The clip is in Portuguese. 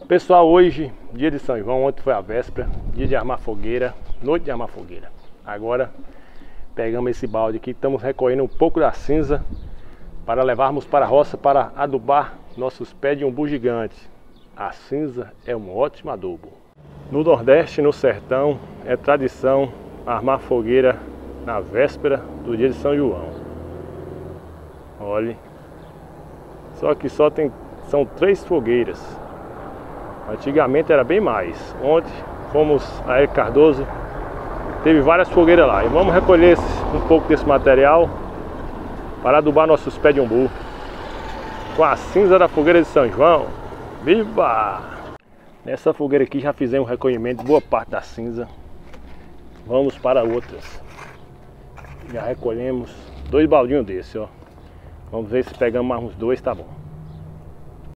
Pessoal, hoje, dia de São João, ontem foi a véspera, dia de armar fogueira, noite de armar fogueira. Agora, pegamos esse balde aqui, estamos recolhendo um pouco da cinza para levarmos para a roça para adubar nossos pés de umbu gigante. A cinza é um ótimo adubo. No Nordeste, no sertão, é tradição armar fogueira na véspera do dia de São João. Olhe, só que são 3 fogueiras. Antigamente era bem mais. Ontem fomos a El Cardoso, teve várias fogueiras lá. E vamos recolher um pouco desse material para adubar nossos pés de umbu com a cinza da fogueira de São João. Viva! Nessa fogueira aqui já fizemos um recolhimento de boa parte da cinza. Vamos para outras. Já recolhemos 2 baldinhos desse, ó. Vamos ver se pegamos mais uns 2, tá bom.